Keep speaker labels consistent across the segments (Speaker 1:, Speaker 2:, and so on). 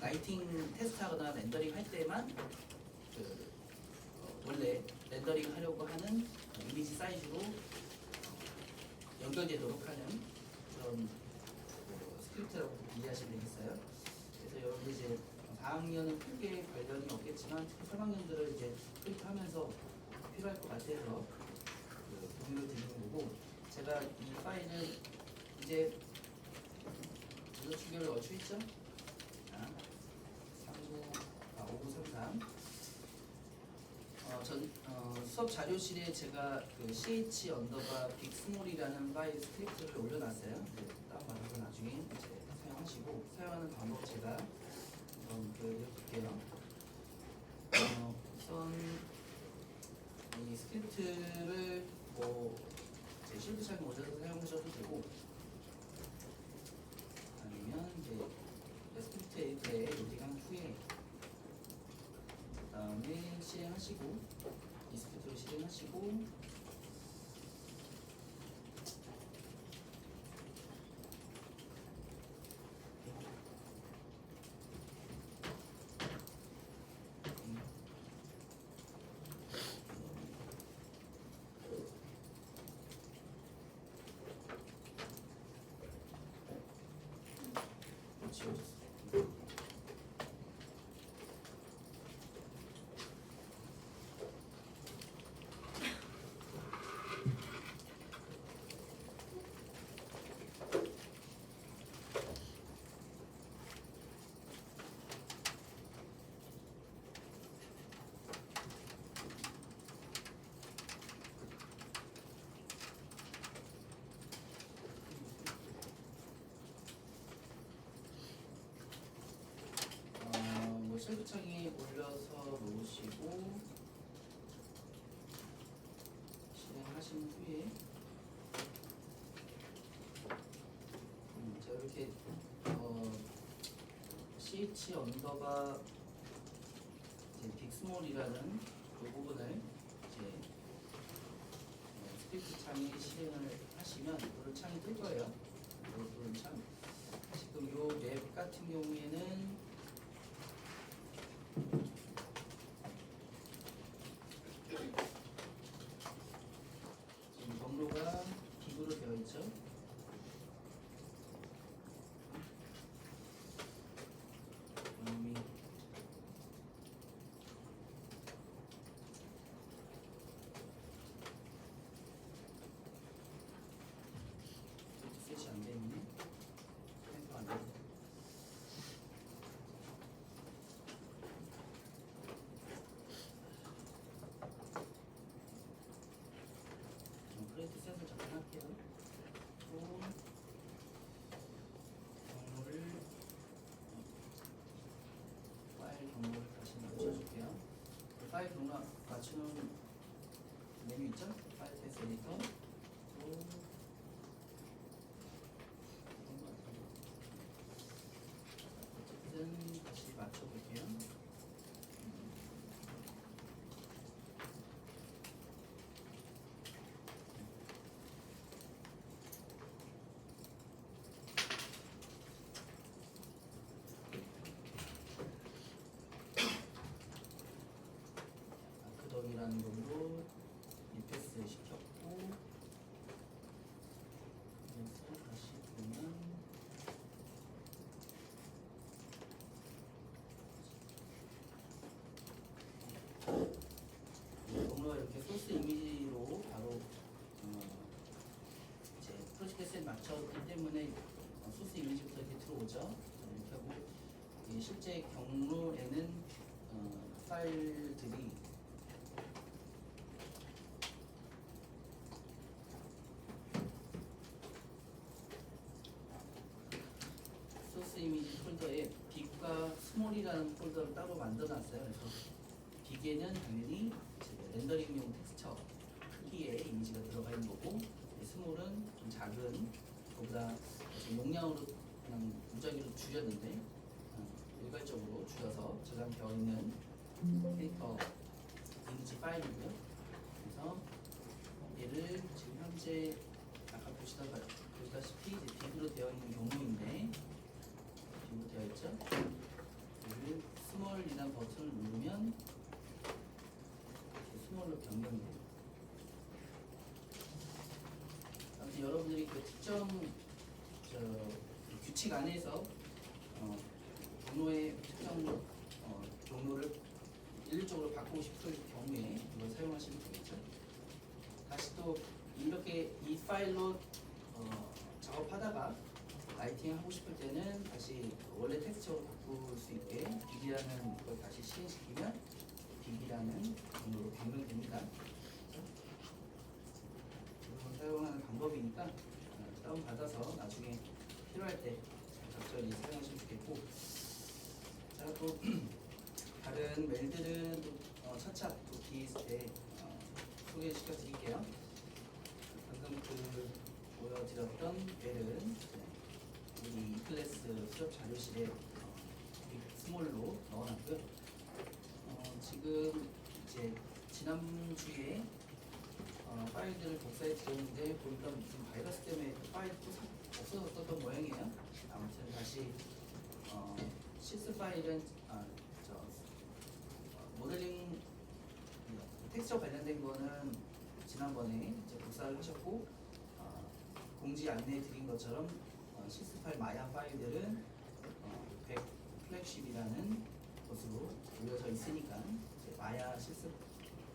Speaker 1: 라이팅 테스트하거나 렌더링 할 때만 원래 렌더링 하려고 하는 이미지 사이즈로 연결되도록 하는 그런 스크립트라고 이해하시면 되겠어요. 그래서 여러분들 이제 4학년은 크게 관련이 없겠지만 3학년들을 이제 스크립트 하면서 필요할 것 같아서 공유를 드리는 거고, 제가 이 파일을 이제 이거 추결을 어추있죠? 5933 수업 자료실에 제가 그 ch 빅스몰이라는 파일 스크립트를 올려놨어요. 이제 다운받아서 나중에 이제 사용하시고, 사용하는 방법 제가 보여드릴게요. 우선 이 스크립트를 제 실드창에 올려서 사용하셔도 되고, 아니면 이제 스크립트 에디터에 로딩한 후에 그 다음에 실행하시고, 이 스크립트로 실행하시고, 지워졌어요. 셀프창에 올려서 놓으시고 실행하신 후에 자, 이렇게 ch 빅스몰이라는 그 부분을 이제 스크립트 창에 실행을 하시면 이런 창이 뜰 거예요. 이런 창. 지금 이 맵 같은 경우에는 지금 경로가 빅으로 되어 있죠. 셋이 안 돼 있네. 템포 안 돼. 크레이트 셋을 잠깐 할게요. 또 경로를 파일 경로를 다시 맞춰줄게요. 파일 경로 맞추는 메뉴 있죠? 파일 테스트 에디터. 또 어쨌든 다시 맞춰볼게요. 아크덤이라는 걸로 리패스 시켰고, 그래서 다시 보면 경로가 이렇게 소스 이미지로 바로 이제 프로젝트 셋 맞췄기 때문에 소스 이미지부터 이렇게 들어오죠. 이렇게 하고, 실제 경로에는 파일들이 소스 이미지 폴더에 빅과 스몰이라는 폴더를 따로 만들어놨어요. 그래서 빅에는 당연히 렌더링용 텍스처 크기의 이미지가 들어가 있는 거고, 스몰은 좀 작은, 그보다 용량으로 그냥 무작위로 줄였는데 일괄적으로 줄여서 저장되어 있는 캐릭터 이미지 파일이고요. 그래서 얘를 지금 현재 아까 보시다시피 이제 빅으로 되어 있는 경로인데, 빅으로 되어 있죠. 스몰로 변경이 돼요. 아무튼 여러분들이 그 특정 규칙 안에서 경로의 특정 경로를 일률적으로 바꾸고 싶을 경우에 이걸 사용하시면 되겠죠. 다시 또 이렇게 이 파일로 작업하다가 라이팅 하고 싶을 때는 다시 원래 텍스처로 바꿀 수 있게 big라는 걸 다시 실행시키면 big라는 경로로 변경됩니다. 이걸 사용하는 방법이니까 다운받아서 나중에 필요할 때 적절히 사용하시면 좋겠고, 자, 또 다른 메일들은 또 차차 또 비슷해 소개시켜 드릴게요. 방금 보여드렸던 메일은 우리 클래스 수업 자료실에 스몰로 넣어놨고요. 지금 이제 지난주에 파일들을 복사해 드렸는데 보니까 무슨 바이러스 때문에 파일이 또 없어졌던 모양이에요. 아무튼 다시 시스 파일은 모델링 텍스처 관련된 거는 지난번에 이제 복사를 하셨고, 공지 안내해 드린 것처럼 시스 파일 마야 파일들은 100 플렉십이라는 것으로 올려져 있으니까 이제 마야 시스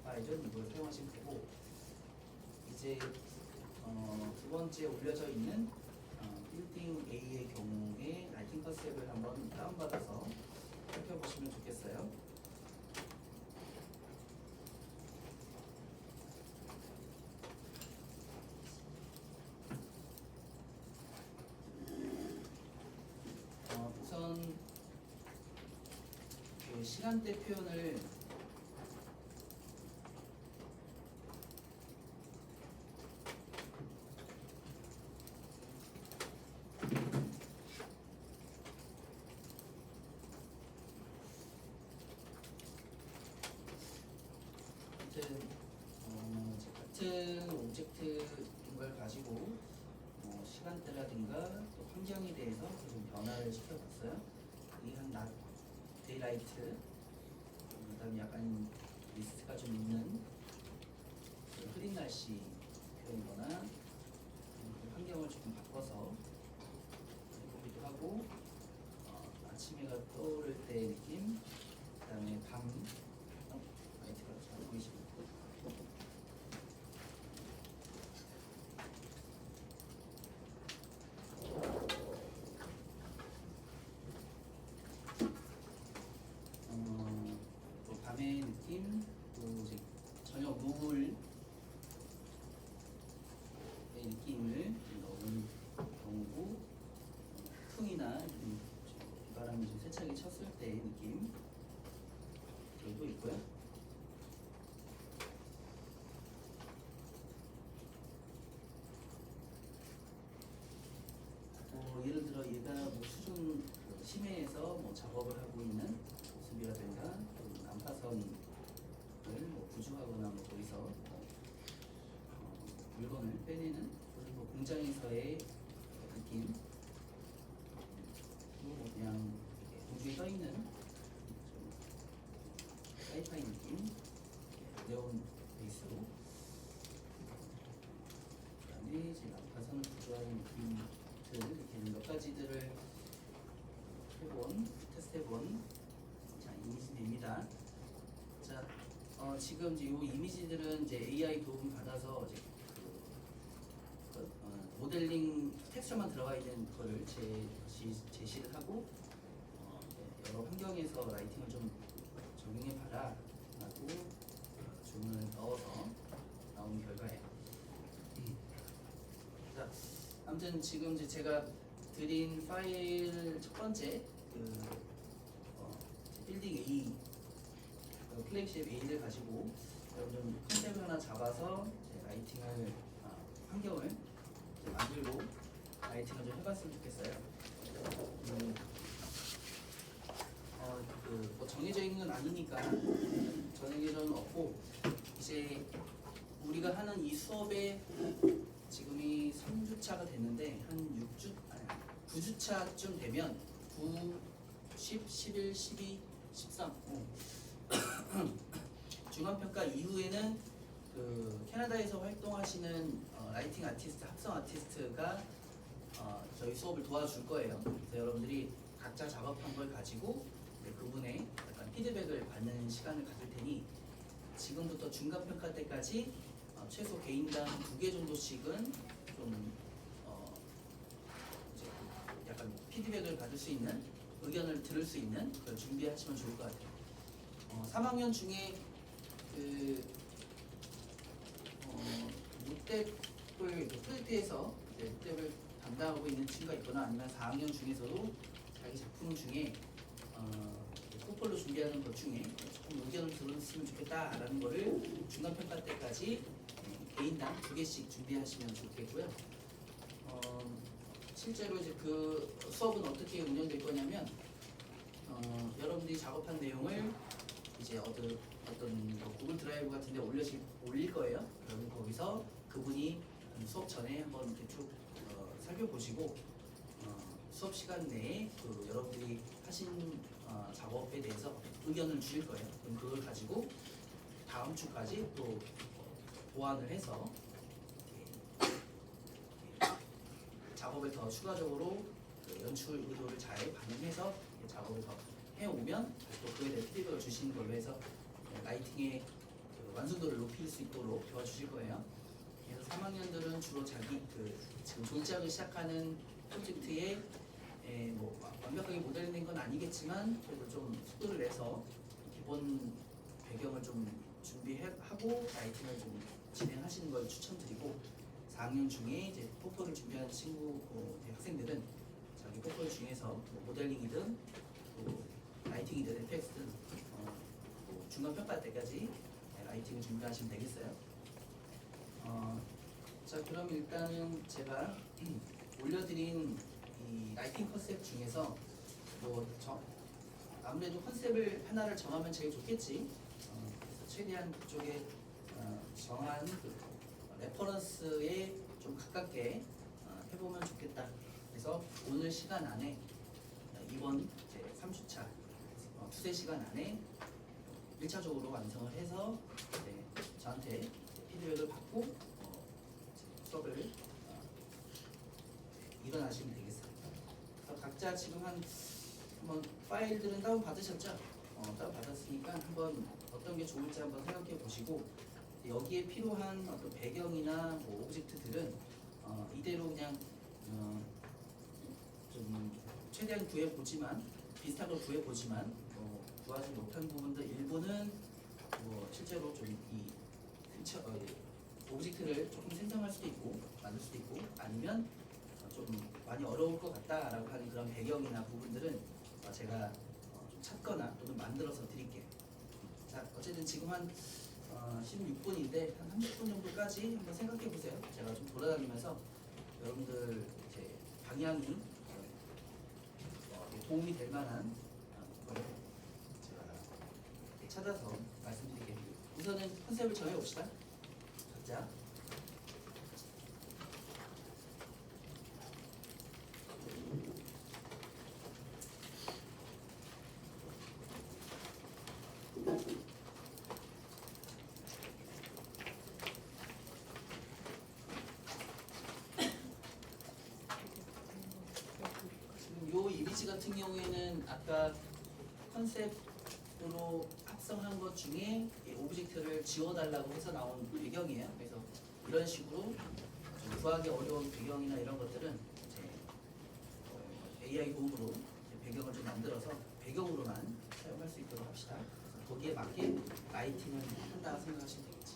Speaker 1: 파일은 이걸 사용하시면 되고, 이제 두 번째 올려져 있는 빌딩 A의 경우에 라이팅 컨셉을 한번 다운받아서 살펴보시면 좋겠어요. 우선 그 시간대 표현을 같은 오브젝트인 걸 가지고 시간대라든가 또 환경에 대해서 좀 변화를 시켜봤어요. 이 한 낮, 데이라이트, 그다음에 약간 리스트가 좀 있는 흐린 날씨 표현이거나 환경을 조금 바꿔서 보기도 하고, 아침 해가 떠오를 때 느낌, 그다음에 밤 라이트가 잘 보이시고, 또 밤의 느낌, 또 이제 저녁 노을의 느낌을 넣은 경우고, 풍이나 비바람이 좀 세차게 쳤을 때의 느낌 들도 있고요. 예를 들어 얘가 뭐 수중 심해에서 뭐 작업을 하고 있는 모습이라든가, 또 난파선을 뭐 구조하거나 뭐 거기서 물건을 빼내는 그런 뭐 공장에서의 느낌, 그리고 뭐 그냥 공중에 떠 있는 좀 사이파이 느낌, 네온 베이스로, 그다음에 이제 난파선을 구조하는 느낌. 이렇게 몇 가지들을 테스트해본 이미지입니다. 자, 지금 이제 이 이미지들은 이제 AI 도움 받아서 이제 모델링 텍스처만 들어가 있는 거를 제시를 하고, 여러 환경에서 라이팅을 좀 적용해봐라 라고 주문을 넣어서 나온 결과예요. 자, 아무튼 지금 이제 제가 드린 파일 첫 번째 빌딩 A, 플래그십 A를 가지고 좀 컨셉을 하나 잡아서 라이팅을 환경을 만들고 라이팅을 좀 해봤으면 좋겠어요. 뭐 정해져 있는 건 아니니까 정해져는 없고, 이제 우리가 하는 이 수업에 지금이 3주차가 됐는데 한 9주차쯤 되면 9, 10, 11, 12, 13 중간평가 이후에는 그 캐나다에서 활동하시는 라이팅 아티스트, 합성 아티스트가 저희 수업을 도와줄 거예요. 그래서 여러분들이 각자 작업한 걸 가지고 그분의 약간 피드백을 받는 시간을 가질 테니 지금부터 중간 평가 때까지 최소 개인당 2개 정도씩은 좀 이제 약간 피드백을 받을 수 있는, 의견을 들을 수 있는 걸 준비하시면 좋을 것 같아요. 3학년 중에 그 롯데를 프로젝트에서 롯데를 담당하고 있는 친구가 있거나 아니면 4학년 중에서도 자기 작품 중에 포폴로 준비하는 것 중에 조금 의견을 들었으면 좋겠다라는 거를 중간 평가 때까지 개인당 2개씩 준비하시면 좋겠고요. 실제로 이제 그 수업은 어떻게 운영될 거냐면 여러분들이 작업한 내용을 이제 어떤 뭐 구글 드라이브 같은 데 올릴 거예요. 그러면 거기서 그분이 수업 전에 한번 이렇게 쭉 살펴보시고 수업 시간 내에 그 여러분들이 하신 작업에 대해서 의견을 주실 거예요. 그럼 그걸 가지고 다음 주까지 또 보완을 해서 작업을 더 추가적으로 그 연출 의도를 잘 반영해서 작업을 더 해오면 또 그에 대해 피드백을 주시는 걸로 해서 라이팅의 그 완성도를 높일 수 있도록 도와주실 거예요. 그래서 3학년들은 주로 자기 그 지금 졸작을 시작하는 프로젝트에 뭐 완벽하게 모델링된 건 아니겠지만 그래도 좀 속도를 내서 기본 배경을 좀 준비하고 라이팅을 좀 진행하시는 걸 추천드리고 4학년 중에 이제 포폴을 준비하는 친구 학생들은 자기 포폴 중에서 뭐 모델링이든 또 라이팅이든 에펙스든 중간 평가 때까지 라이팅을 준비하시면 되겠어요. 자 그럼 일단은 제가 올려드린 이 라이팅 컨셉 중에서 뭐 아무래도 컨셉을 하나를 정하면 제일 좋겠지. 그래서 최대한 그쪽에 정한 그 레퍼런스에 좀 가깝게 해보면 좋겠다. 그래서 오늘 시간 안에 이번 이제 3주차 두세 시간 안에 1차적으로 완성을 해서 저한테 피드백을 받고 수업을 일어나시면 되겠어요. 그래서 각자 지금 한번 파일들은 다운 받으셨죠? 다운 받았으니까 한번 어떤 게 좋을지 한번 생각해 보시고 여기에 필요한 어떤 배경이나 뭐 오브젝트들은 이대로 그냥 좀 최대한 구해보지만 비슷한 걸 구해보지만 구하지 못한 부분들 일부는 뭐 실제로 좀 오브젝트를 조금 생성할 수도 있고 만들 수도 있고 아니면 좀 많이 어려울 것 같다라고 하는 그런 배경이나 부분들은 제가 좀 찾거나 또는 만들어서 드릴게요. 자 어쨌든 지금 한 16분인데 한 30분 정도까지 한번 생각해 보세요. 제가 좀 돌아다니면서 여러분들 이제 방향이 도움이 될 만한 거를 제가 찾아서 말씀드리게 됩니다. 우선은 컨셉을 정해봅시다. 각자. 요 이미지 같은 경우에는 아까 컨셉으로 합성한 것 중에 이 오브젝트를 지워달라고 해서 나온 배경이에요. 그래서 이런 식으로 좀 구하기 어려운 배경이나 이런 것들은 이제 AI 도움으로 배경을 좀 만들어서 배경으로만 사용할 수 있도록 합시다. 그래서 거기에 맞게 라이팅을 한다 생각하시면 되겠지.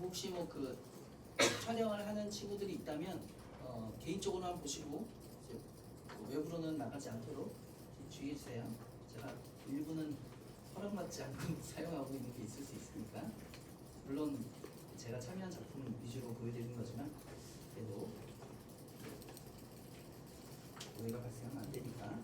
Speaker 1: 혹시 뭐 그 촬영을 하는 친구들이 있다면 개인적으로만 보시고 이제 외부로는 나가지 않도록 주의해 주세요. 제가 일부는 허락받지 않고 사용하고 있는 게 있을 수 있으니까 물론 제가 참여한 작품 위주로 보여드리는 거지만 그래도 오해가 발생하면 안 되니까.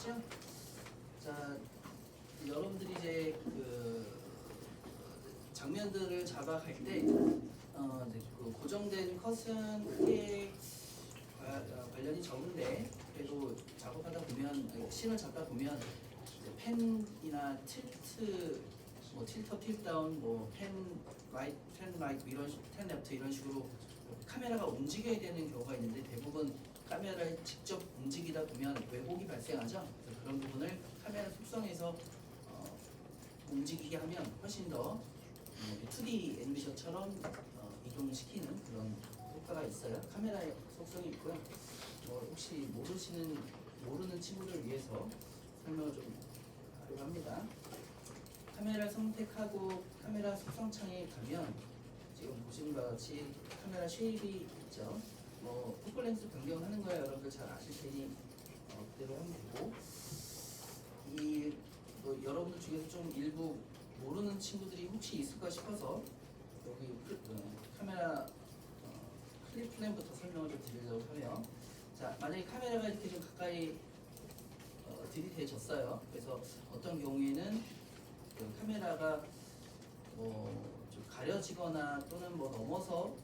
Speaker 1: 되셨죠? 자, 여러분들이 이제 그 장면들을 잡아갈 때 이제 그 고정된 컷은 크게 관련이 적은데 그래도 작업하다 보면 씬을 잡다 보면 펜이나 틸트 뭐 틸터 틸다운 뭐펜 라이트 펜 라이트 이런 펜 레프트 이런 식으로 카메라가 움직여야 되는 경우가 있는데 대부분 카메라를 직접 움직이다 보면 왜곡이 발생하죠. 그런 부분을 카메라 속성에서 움직이게 하면 훨씬 더 2D 애니메이션처럼 이동시키는 그런 효과가 있어요. 카메라의 속성이 있고요. 혹시 모르는 친구들 위해서 설명을 좀 하려고 합니다. 카메라를 선택하고 카메라 속성창에 가면 지금 보시는 바와 같이 카메라 쉐입이 있죠. 포컬 렌스 변경하는 거야 여러분들 잘 아실 테니 그대로 하면 되고 여러분들 중에서 좀 일부 모르는 친구들이 혹시 있을까 싶어서 여기 카메라 클립 플랜부터 설명을 좀 드리려고 하며 자 만약에 카메라가 이렇게 좀 가까이 들이대졌어요. 그래서 어떤 경우에는 그 카메라가 좀 가려지거나 또는 넘어서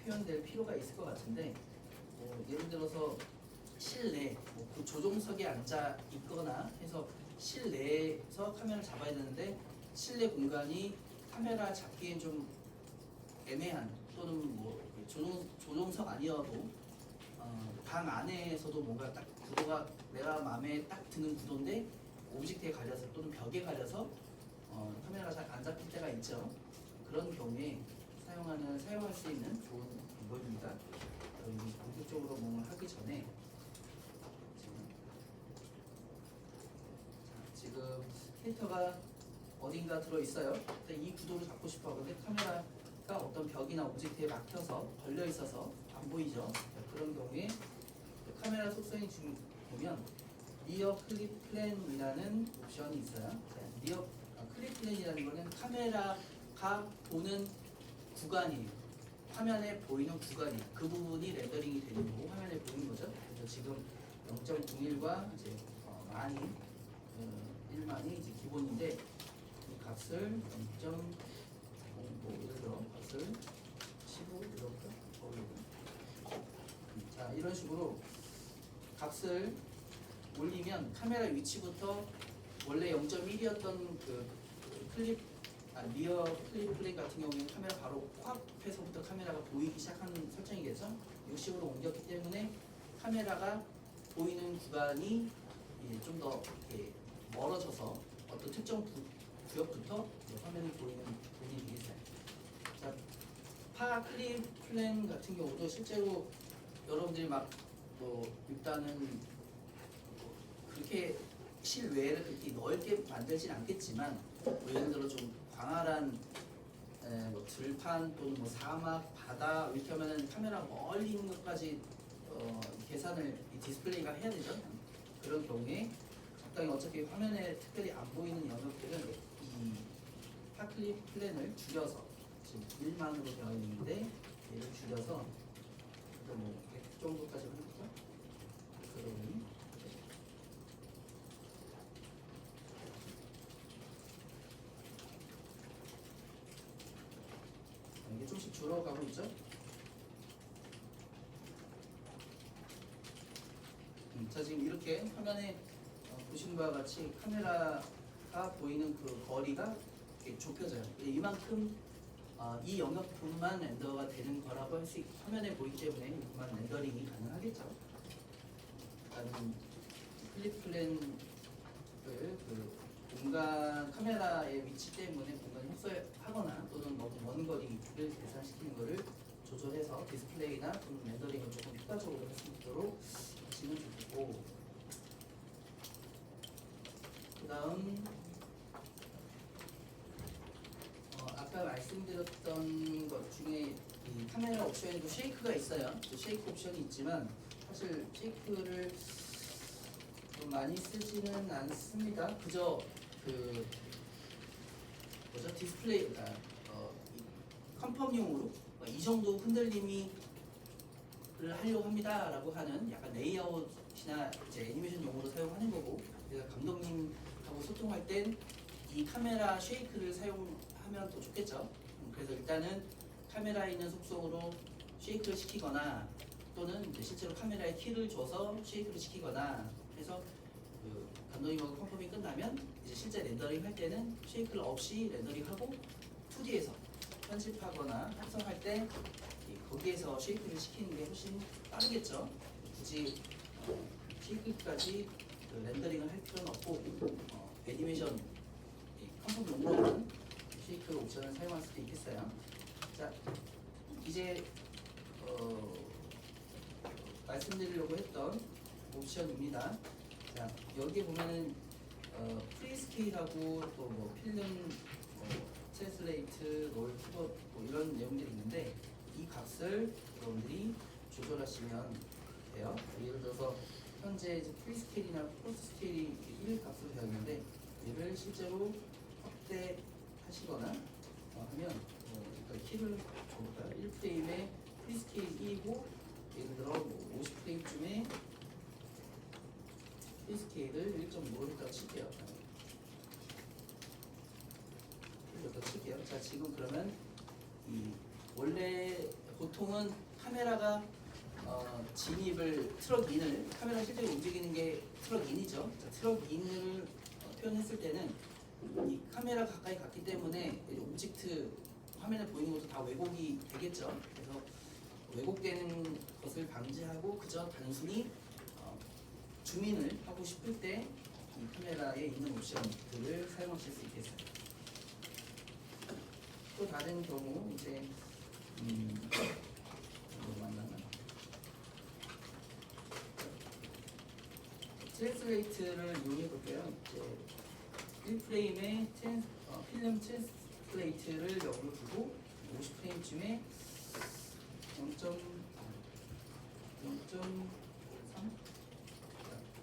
Speaker 1: 표현될 필요가 있을 것 같은데 예를 들어서 실내 그 조종석에 앉아 있거나 해서 실내에서 카메라를 잡아야 되는데 실내 공간이 카메라 잡기엔 좀 애매한 또는 조종석 아니어도 방 안에서도 뭔가 딱 구도가 내가 마음에 딱 드는 구도인데 오브젝트에 갈려서 또는 벽에 갈려서 카메라가 잘 안 잡힐 때가 있죠. 그런 경우에 사용할 수 있는 좋은 방법입니다. 본격적으로 뭔가 하기 전에 지금 캐릭터가 어딘가 들어있어요. 이 구도를 잡고 싶어. 근데 카메라가 어떤 벽이나 오브젝트에 막혀서 걸려 있어서 안 보이죠. 그런 경우에 카메라 속성이 보면 리어 클립 플랜이라는 옵션이 있어요. 리어 클립 플랜이라는 거는 카메라가 보는 구간이에요. 화면에 보이는 구간이 그 부분이 렌더링이 되는 거고 화면에 보이는 거죠. 그래서 지금 0.01과 이제 많이 1만이 이제 기본인데 이 값을 0.05 예를 들어 값을 15 이렇게 자 이런 식으로 값을 올리면 카메라 위치부터 원래 0.1이었던 그 리어 클립 플레이 같은 경우에는 카메라 바로 코앞에서부터 카메라가 보이기 시작하는 설정이겠죠. 60으로 옮겼기 때문에 카메라가 보이는 구간이 좀 더 멀어져서 어떤 특정 구역부터 화면이 보이는 부분이 되겠어요. 자, 파 클립 플랜 같은 경우도 실제로 여러분들이 일단은 그렇게 실외를 그렇게 넓게 만들진 않겠지만 예를 들어 좀 광활한 들판 또는 사막, 바다 이렇게 하면은 카메라 멀리 있는 것까지 계산을 디스플레이가 해야 되죠. 그런 경우에 적당히 어차피 화면에 특별히 안 보이는 영역들은 이 파클립 플랜을 줄여서 지금 1만으로 되어 있는데 얘를 줄여서 100 정도까지 해볼까? 그러니 이게 조금씩 줄어가고 있죠? 자 지금 이렇게 화면에 보시는 바와 같이 카메라가 보이는 그 거리가 이렇게 좁혀져요. 이만큼 이 영역분만 렌더가 되는 거라고 할 수 있고 화면에 보이기 때문에 이것만 렌더링이 가능하겠죠. 일단은 클립 플랜을 그 공간 카메라의 위치 때문에 공간 흡수하거나 또는 먼 거리를 계산시키는 것을 조절해서 디스플레이나 또는 렌더링을 조금 효과적으로 할 수 있도록 하시면 좋겠고 그 다음 아까 말씀드렸던 것 중에 이 카메라 옵션에도 쉐이크가 있어요. 쉐이크 옵션이 있지만 사실 쉐이크를 좀 많이 쓰지는 않습니다. 그저 디스플레이 컨펌용으로 이 정도 흔들림을 하려고 합니다라고 하는 약간 레이아웃이나 이제 애니메이션용으로 사용하는 거고 소통할 땐 이 카메라 쉐이크를 사용하면 더 좋겠죠. 그래서 일단은 카메라에 있는 속성으로 쉐이크를 시키거나 또는 이제 실제로 카메라에 키를 줘서 쉐이크를 시키거나 해서 그 감독님하고 컨펌이 끝나면 이제 실제 렌더링 할 때는 쉐이크를 없이 렌더링하고 2D에서 편집하거나 합성할 때 거기에서 쉐이크를 시키는 게 훨씬 빠르겠죠. 굳이 쉐이크까지 그 렌더링을 할 필요는 없고 애니메이션 컨펌용으로만 쉐이크 옵션을 사용할 수도 있겠어요. 자, 이제 말씀드리려고 했던 옵션입니다. 자, 여기에 보면은 프리스케일하고 또 뭐 필름, 트랜슬레이트, 롤, 키보드 뭐 이런 내용들이 있는데 이 값을 여러분들이 조절하시면 돼요. 예를 들어서 현재 이제 프리스케일이나 포스스케일이 1 값으로 되어 있는데 얘를 실제로 확대하시거나 하면 일단 키를 줘볼까요? 1프레임에 프리스케일 2이고 예를 들어 뭐 50프레임쯤에 프리스케일을 1.5로 했다고 칠게요. 이렇게 칠게요. 자, 지금 그러면 원래 보통은 카메라가 진입을 트럭 인을 카메라 실제로 움직이는 게 트럭 인이죠. 자, 트럭 인을 표현했을 때는 이 카메라 가까이 갔기 때문에 오브젝트 화면에 보이는 것도 다 왜곡이 되겠죠. 그래서 왜곡되는 것을 방지하고 그저 단순히 줌인을 하고 싶을 때 이 카메라에 있는 옵션들을 사용하실 수 있겠어요. 또 다른 경우 이제 트랜슬레이트를 이용해 볼게요. 이제 1프레임에 필름 트랜슬레이트를 역으로 두고 50프레임쯤에 0.3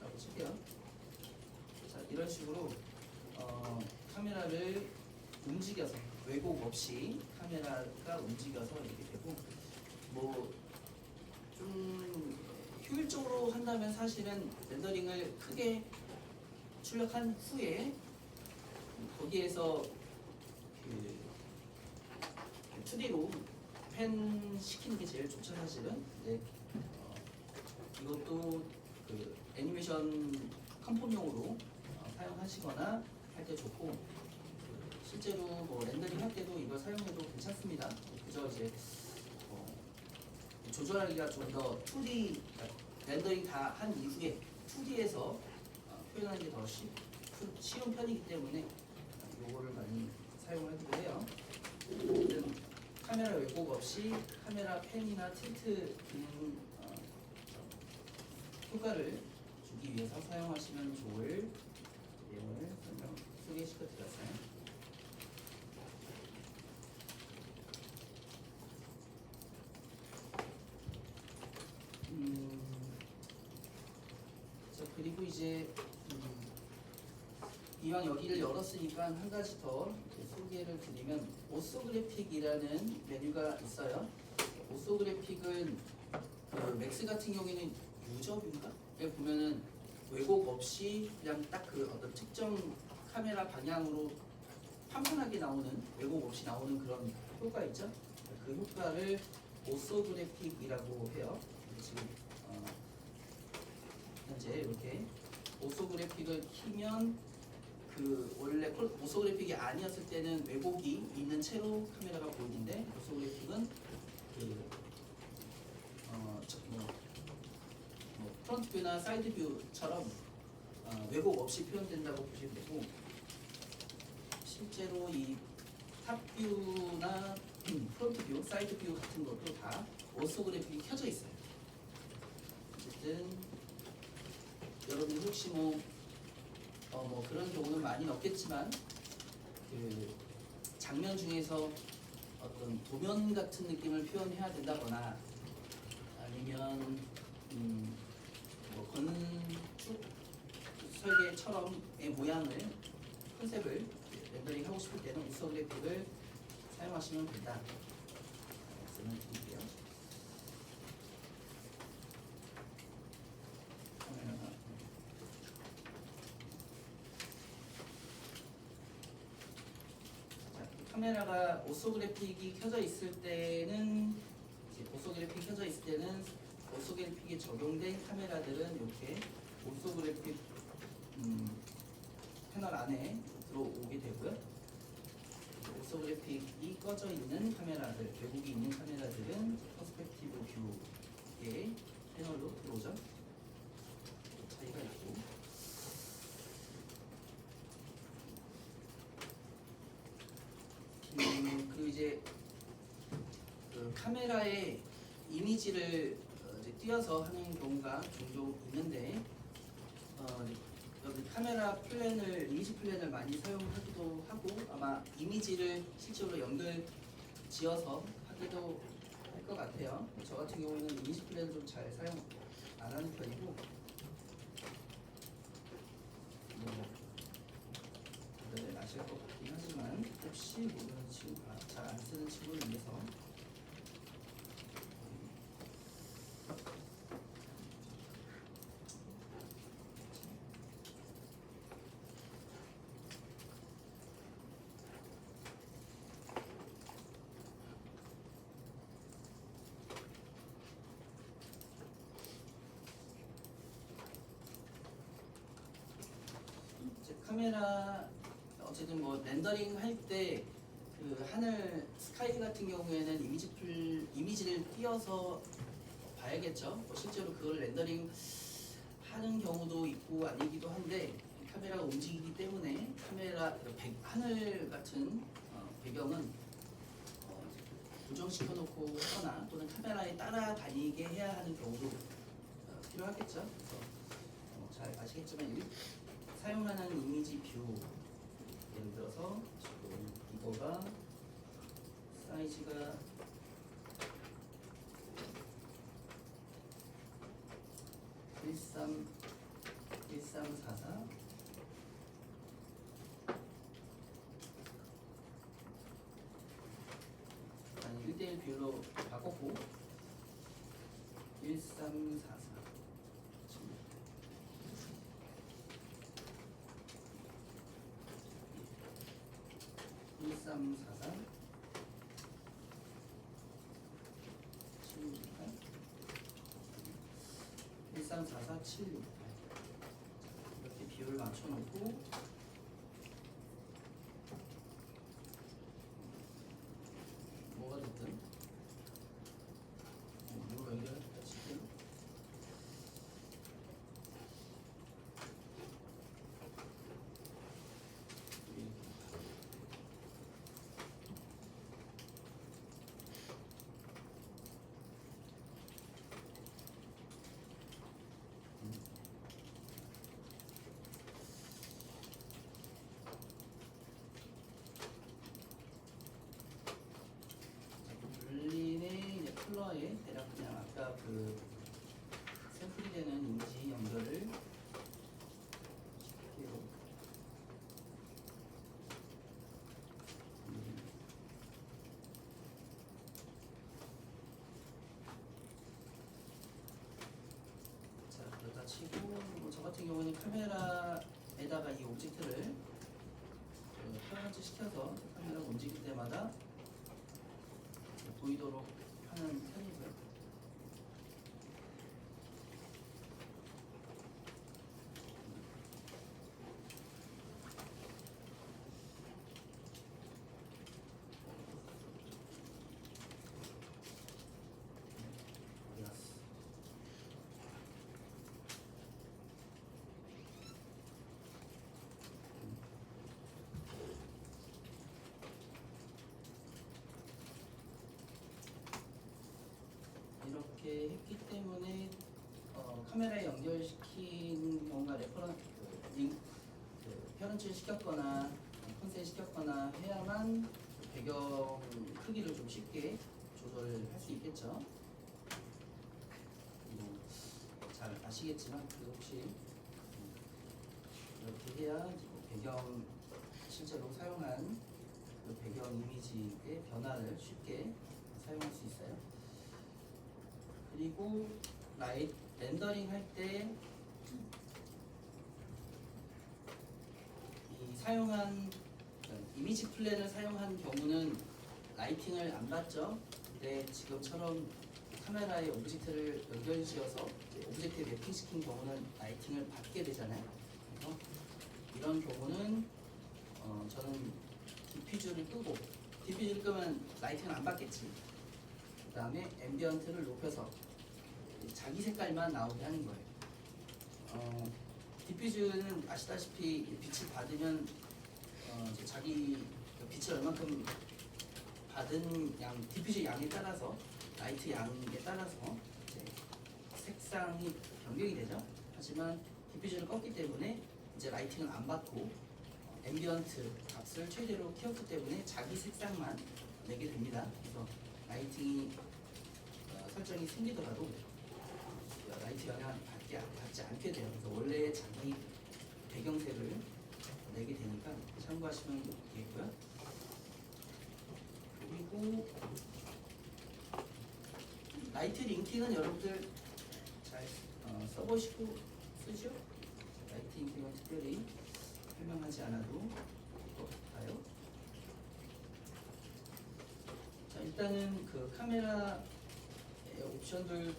Speaker 1: 라고 칠게요. 자, 이런 식으로 카메라를 움직여서 왜곡 없이 카메라가 움직여서 이렇게 되고 뭐 좀 효율적으로 한다면 사실은 렌더링을 크게 출력한 후에 거기에서 그 2D로 펜 시키는 게 제일 좋죠 사실은. 네. 이것도 그 애니메이션 컴포용으로 사용하시거나 할 때 좋고 실제로 뭐 렌더링 할 때도 이걸 사용해도 괜찮습니다. 그저 이제 조절하기가 좀 더 2D 렌더링 다 한 이후에 2D에서 표현하는 게 더 쉬운 편이기 때문에 요거를 많이 사용을 해도 해요. 카메라 왜곡 없이 카메라 펜이나 틸트 기능 효과를 주기 위해서 사용하시면 좋을 내용을 소개시켜 드렸어요. 자, 그리고 이제 이왕 여기를 열었으니까 한 가지 더 소개를 드리면 오소그래픽이라는 메뉴가 있어요. 오소그래픽은 그 맥스 같은 경우에는 유저뷰인가? 여기 보면은 왜곡 없이 그냥 딱 그 어떤 특정 카메라 방향으로 판판하게 나오는 왜곡 없이 나오는 그런 효과 있죠? 그 효과를 오소그래픽이라고 해요. 지금 현재 이렇게 오소그래픽을 키면 그 원래 오소그래픽이 아니었을 때는 왜곡이 있는 채로 카메라가 보이는데 오소그래픽은 그 프론트 뷰나 사이드 뷰처럼 왜곡 없이 표현된다고 보시면 되고 실제로 이 탑 뷰나 프론트 뷰, 사이드 뷰 같은 것도 다 오소그래픽이 켜져 있어요. 어쨌든 여러분 혹시 뭐 그런 경우는 많이 없겠지만 그 장면 중에서 어떤 도면 같은 느낌을 표현해야 된다거나 아니면 뭐 건축 설계처럼의 모양을 컨셉을 렌더링 하고 싶을 때는 오소그래픽을 사용하시면 된다. 말씀을 드릴게요. 카메라가 오소그래픽이 켜져 있을 때는 오소그래픽에 적용된 카메라들은 이렇게 오소그래픽 패널 안에 들어오게 되고요. 오소그래픽이 꺼져 있는 카메라들, 왜곡이 있는 카메라들은 퍼스펙티브 뷰의 패널로 들어오죠. 차이가 있고. 그 이제 그 카메라의 이미지를 이제 띄어서 하는 경우가 종종 있는데 여기 카메라 플랜을 이미지 플랜을 많이 사용하기도 하고 아마 이미지를 실제로 연결 지어서 하기도 할 것 같아요. 저 같은 경우에는 이미지 플랜을 좀 잘 사용 안 하는 편이고 다들 아실 것 같긴 하지만 혹시 모르는 친구, 잘 안 쓰는 친구를 위해서 이제 카메라 어쨌든 뭐 렌더링 할 때 그 하늘 스카이 같은 경우에는 이미지를 띄어서 봐야겠죠. 뭐 실제로 그걸 렌더링 하는 경우도 있고 아니기도 한데 카메라가 움직이기 때문에 카메라 하늘 같은 배경은 고정시켜 놓고 하거나 또는 카메라에 따라다니게 해야 하는 경우도 필요하겠죠. 그래서 잘 아시겠지만 사용하는 이미지 뷰 예를 들어서 지금 이거가 사이즈가 1344 아니 1대1 비율로 바꿨고 1344 1344 768 1344 768 이렇게 비율을 맞춰놓고 뭐가 됐든 이거 연결했다 칠게요. 블린의 이제 컬러에 대략 그냥 아까 그 샘플이 되는 이미지 연결을 시킬게요. 자, 그러다 치고 저 같은 경우는 카메라에다가 이 오브젝트를 표현을 시켜서 카메라가 움직일 때마다 보이도록 하는 편이고요. 어디 갔어? 이렇게 했기 때문에 카메라에 연결시킨 뭔가 페런치를 시켰거나 콘센 시켰거나 해야만 배경 크기를 좀 쉽게 조절을 할 수 있겠죠. 잘 아시겠지만 그 혹시 이렇게 해야 배경 실제로 사용한 그 배경 이미지의 변화를 쉽게 사용할 수 있어요. 그리고 렌더링 할 때 이 사용한 이미지 플랜을 사용한 경우는 라이팅을 안 받죠. 근데 지금처럼 카메라에 오브젝트를 연결지어서 오브젝트에 매핑시킨 경우는 라이팅을 받게 되잖아요. 그래서 이런 경우는 저는 디퓨저를 끄고, 디퓨저를 끄면 라이팅을 안 받겠지. 그 다음에 앰비언트를 높여서 자기 색깔만 나오게 하는 거예요. 디퓨저는 아시다시피 빛을 받으면 이제 자기 빛을 얼만큼 받은 양, 디퓨저 양에 따라서, 라이트 양에 따라서 이제 색상이 변경이 되죠. 하지만 디퓨저를 껐기 때문에 이제 라이팅을 안 받고 앰비언트 값을 최대로 키웠기 때문에 자기 색상만 내게 됩니다. 그래서 라이팅이 설정이 생기더라도 라이트 영향을 받지 않게 돼요. 그래서 원래 자기 배경색을 내게 되니까 참고하시면 되겠고요. 그리고 라이트 링킹은 여러분들 잘 써보시고 쓰죠? 라이트 링킹은 특별히 설명하지 않아도 볼까요? 자, 일단은 그 카메라 옵션들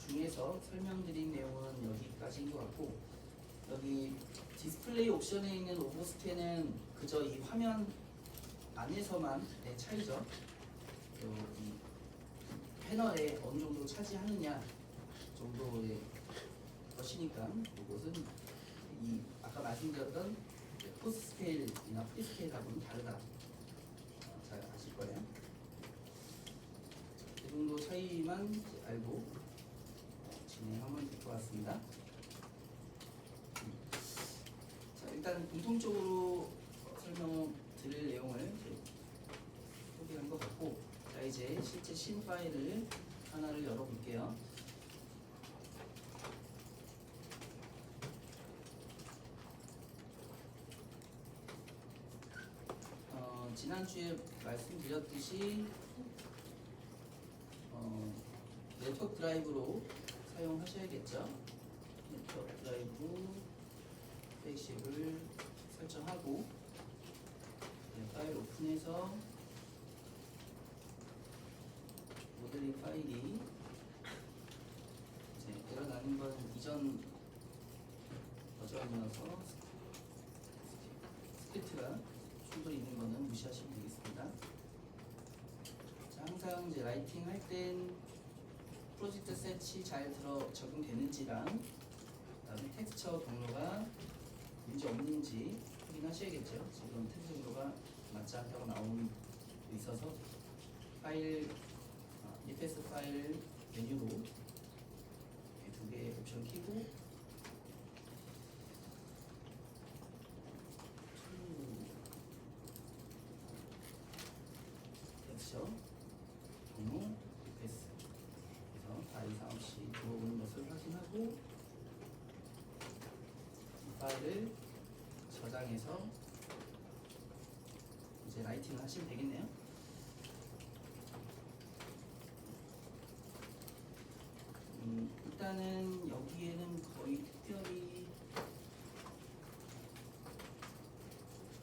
Speaker 1: 중에서 설명드린 내용은 여기까지인 것 같고, 여기 디스플레이 옵션에 있는 오버스캔은 그저 이 화면 안에서만의 차이죠. 이 패널에 어느 정도 차지하느냐 정도의 것이니까, 이것은 이 아까 말씀드렸던 포스 스케일이나 프리 스케일하고는 다르다. 잘 아실 거예요. 이 정도 차이만 알고 진행하면 될 것 같습니다. 자, 일단 공통적으로 설명드릴 내용을 소개한 것 같고, 자, 이제 실제 신 파일을 하나를 열어볼게요. 지난주에 말씀드렸듯이 네트워크 드라이브로 사용하셔야겠죠. 네트워크 드라이브로 플래시를 설정하고, 파일 오픈해서 모델링 파일이 이제 에러 나는 건 이전 버전이어서 스크립트가 충돌이 있는 거는 무시하시면 되겠습니다. 자, 항상 이제 라이팅 할 땐 프로젝트 셋이 잘 적용되는지랑, 그다음에 텍스처 경로가 문제 없는지 확인하셔야겠죠. 지금 텍스처 경로가 맞지 않다고 나오는 게 있어서 파일 리패스 파일 메뉴로 두 개의 옵션 키고 텍스처 경로 리패스, 그래서 다 이상 없이 들어오는 것을 확인하고 이 파일을 저장해서 이제 라이팅을 하시면 되겠네요. 일단은 여기에는 거의 특별히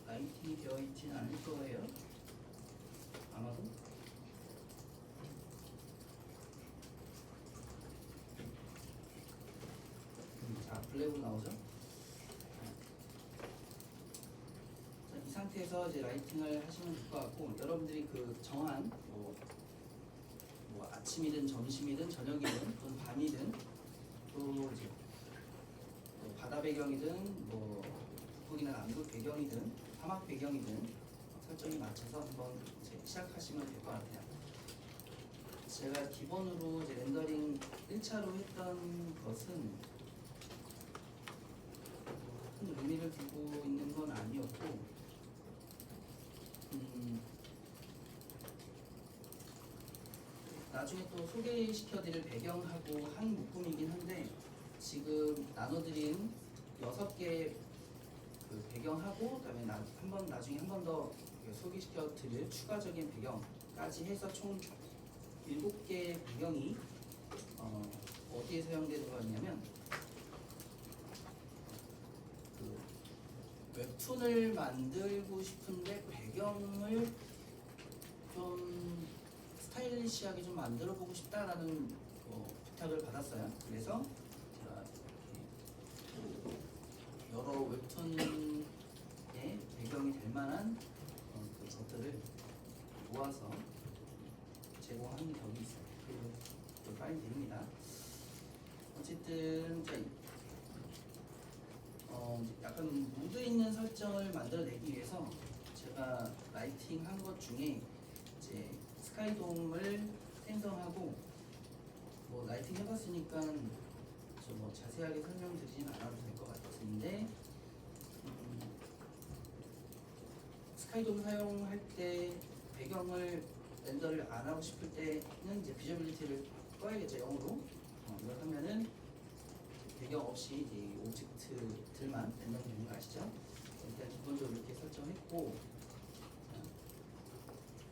Speaker 1: 라이팅이 되어 있지는 않을 거예요. 아마도. 자, 블랙으로 나오죠. 자, 이 상태에서 이제 라이팅을 하시면 될 것 같고, 여러분들이 그 정한 뭐 아침이든 점심이든 저녁이든 또는 밤이든, 또 이제 뭐 바다 배경이든 뭐 북극이나 남극 배경이든 사막 배경이든 설정에 맞춰서 한번 이제 시작하시면 될 것 같아요. 제가 기본으로 이제 렌더링 1차로 했던 것은 큰 의미를 두고 있는 건 아니었고, 나중에 또 소개시켜드릴 배경하고 한 묶음이긴 한데, 지금 나눠드린 6개 그 배경하고, 그다음에 나중에 한 번 더 소개시켜드릴 추가적인 배경까지 해서 총 7개의 배경이 어디에 사용되는 거였냐면, 그 웹툰을 만들고 싶은데 배경을 좀 스타일리시하게 좀 만들어 보고 싶다라는 부탁을 받았어요. 그래서 제가 여러 웹툰의 배경이 될 만한 그 것들을 모아서 제공하는 격이 있어요. 그리고 또 파일 드립니다. 어쨌든 약간 무드 있는 설정을 만들어내기 위해서 제가 라이팅 한 것 중에 이제 스카이돔을 생성하고 뭐 라이팅 해봤으니까 뭐 자세하게 설명드리진 않아도 될 것 같은데 스카이돔 사용할 때 배경을 렌더를 안 하고 싶을 때는 이제 비저빌리티를 꺼야겠죠. 0으로 이걸 하면은 배경 없이 이제 오브젝트들만 렌더링 되는 거 아시죠? 일단 기본적으로 이렇게 설정했고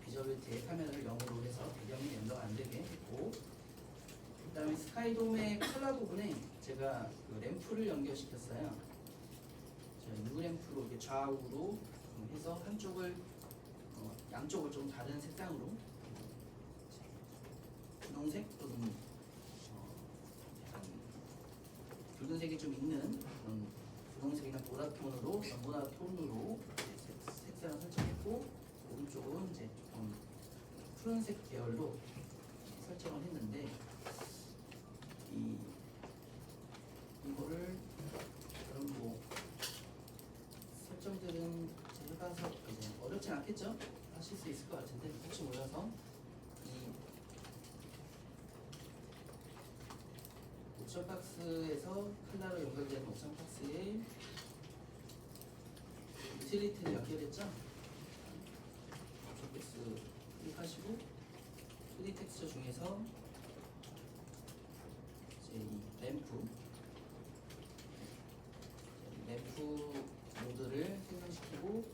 Speaker 1: 비저빌리티의 카메라를 0으로 해서 배경이 렌더가 안 되게 했고 그 다음에 스카이돔의 컬러 부분에 제가 그 램프를 연결시켰어요. U 램프로 이렇게 좌우로 해서 한쪽을 양쪽을 좀 다른 색상으로 분홍색 또는 붉은색이 좀 있는 그런 분홍색이나 보라톤으로 연보라톤으로 색상을 설정했고 오른쪽은 이제 조금 푸른색 계열로 설정을 했는데 이거를 그럼 뭐 설정들은 해봐서 이제 어렵진 않겠죠? 하실 수 있을 것 같은데 혹시 몰라서 이 옵션 박스에서 칼라로 연결된 옵션 박스에 유틸리티를 연결했죠? 옵션 박스 클릭하시고 2D 텍스처 중에서 이제 이 램프 모드를 생성시키고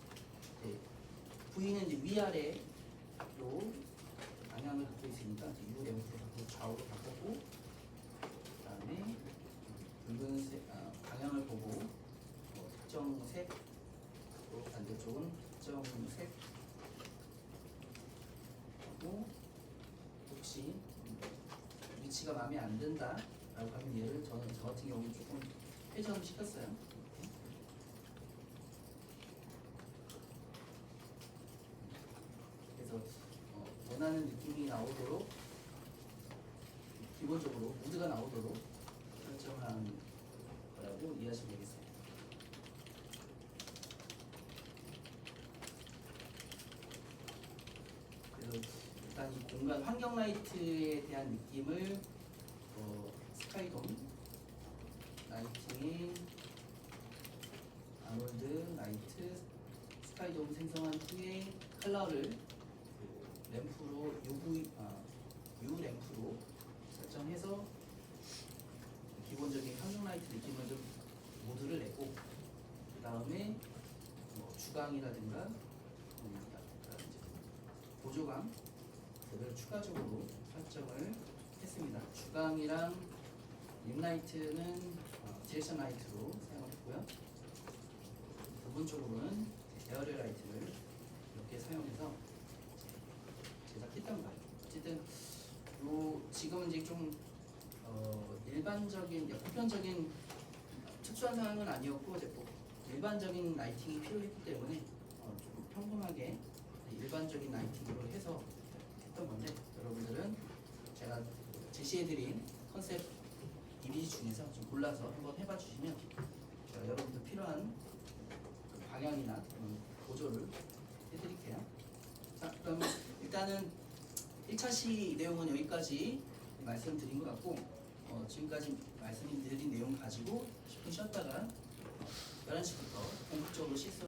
Speaker 1: V는 이제 위아래로 방향을 갖고 있으니까 이제 U 램프로 바꾸고 좌우로 바꾸고 그다음에 붉은색 방향을 보고 특정 색으로 반대쪽은 특정 색 하고 혹시 위치가 마음에 안 든다 라고 하면 얘를 저 같은 경우는 조금 회전을 시켰어요. 그래서 원하는 느낌이 나오도록 기본적으로 무드가 나오도록 설정한 거라고 이해하시면 되겠습니다. 그래서 일단 이 공간 환경 라이트에 대한 느낌을 스카이돔 라이팅의 아놀드 라이트 스카이돔 생성한 후에 컬러를 램프로 U 램프로 설정해서 기본적인 환경 라이트 느낌을 좀 모드를 내고 그 다음에 주광이라든가 보조광들을 추가적으로 설정을 했습니다. 주광이랑 림라이트는 디렉션 라이트로 사용을 했고요. 부분적으로는 에어리어 라이트를 이렇게 사용해서 제작했던 거예요. 어쨌든 지금은 이제 좀 일반적인 보편적인 특수한 상황은 아니었고 이제 일반적인 라이팅이 필요했기 때문에 좀 평범하게 일반적인 라이팅으로 해서 했던 건데 여러분들은 제가 제시해드린 컨셉 이미지 중에서 좀 골라서 한번 해봐 주시면 제가 여러분들 필요한 방향이나 보조를 해드릴게요. 자, 그럼 일단은 1차 시 내용은 여기까지 말씀드린 것 같고 지금까지 말씀드린 내용 가지고 10분 쉬었다가 11시부터 본격적으로 실습